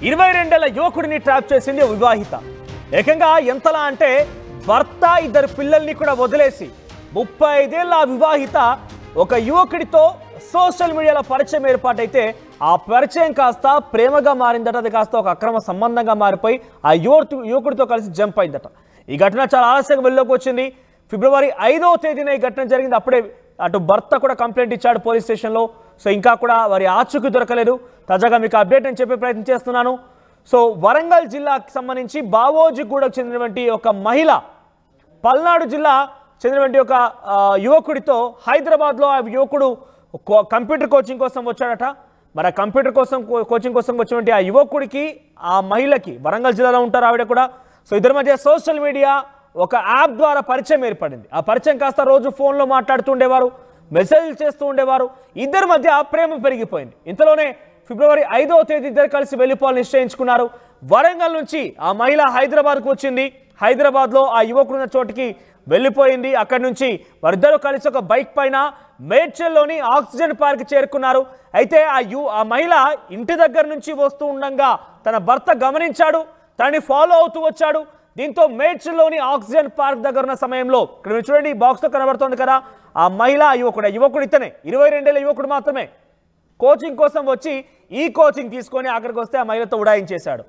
22 ఏళ్ల యువకుడిని ట్రాప్ చేసింది వివాహిత. ఏకంగా ఎంతలా అంటే భర్త ఇద్దరు పిల్లల్ని కూడా వదిలేసి 35 ఏళ్ల వివాహిత ఒక యువకుడితో సోషల్ మీడియాలో పరిచయం ఏర్పాటైతే ఆ పరిచయం కాస్త ప్రేమగా మారిందట. అది కాస్త ఒక అక్రమ సంబంధంగా మారిపోయి ఆ యువకుడితో కలిసి జంప్ అయిందట. ఈ ఘటన చాలా ఆలస్యంగా వెలుగులోకి వచ్చింది. ఫిబ్రవరి 5వ తేదీన ఈ ఘటన జరిగింది. అప్పుడే అటు భర్త కూడా కంప్లైంట్ ఇచ్చాడు పోలీస్ స్టేషన్లో. సో ఇంకా కూడా వారి ఆచూకీ దొరకలేదు. తాజాగా మీకు అప్డేట్ అని చెప్పే ప్రయత్నం చేస్తున్నాను. సో వరంగల్ జిల్లాకు సంబంధించి బావోజిగూడకు చెందినటువంటి ఒక మహిళ పల్నాడు జిల్లా చెందినటువంటి ఒక యువకుడితో హైదరాబాద్లో ఆ యువకుడు కంప్యూటర్ కోచింగ్ కోసం వచ్చాడట. మరి ఆ కంప్యూటర్ కోచింగ్ కోసం వచ్చినటువంటి ఆ యువకుడికి ఆ మహిళకి వరంగల్ జిల్లాలో ఉంటారు ఆవిడ కూడా. సో ఇద్దరి మధ్య సోషల్ మీడియా ఒక యాప్ ద్వారా పరిచయం ఏర్పడింది. ఆ పరిచయం కాస్త రోజు ఫోన్లో మాట్లాడుతూ ఉండేవారు, మెసేజ్లు చేస్తూ ఉండేవారు. ఇద్దరి మధ్య ప్రేమ పెరిగిపోయింది. ఇంతలోనే ఫిబ్రవరి 5వ తేదీ ఇద్దరు కలిసి వెళ్ళిపోవాలని నిశ్చయించుకున్నారు. వరంగల్ నుంచి ఆ మహిళ హైదరాబాద్కు వచ్చింది. హైదరాబాద్లో ఆ యువకుడున్న చోటికి వెళ్ళిపోయింది. అక్కడి నుంచి వారిద్దరూ కలిసి ఒక బైక్ పైన మేడ్చల్లోని ఆక్సిజన్ పార్క్ చేరుకున్నారు. అయితే ఆ మహిళ ఇంటి దగ్గర నుంచి వస్తూ ఉండగా తన భర్త గమనించాడు, తనని ఫాలో అవుతూ వచ్చాడు. దీంతో మేడ్చల్లోని ఆక్సిజన్ పార్క్ దగ్గర ఉన్న సమయంలో ఇక్కడ చూడండి, ఈ బాక్స్తో కనబడుతోంది కదా ఆ మహిళ యువకుడు ఇతనే 22 ఏళ్ల యువకుడు మాత్రమే కోచింగ్ కోసం వచ్చి ఈ కోచింగ్ తీసుకొని అక్కడికి వస్తే ఆ మహిళతో ఉడాయించేశాడు.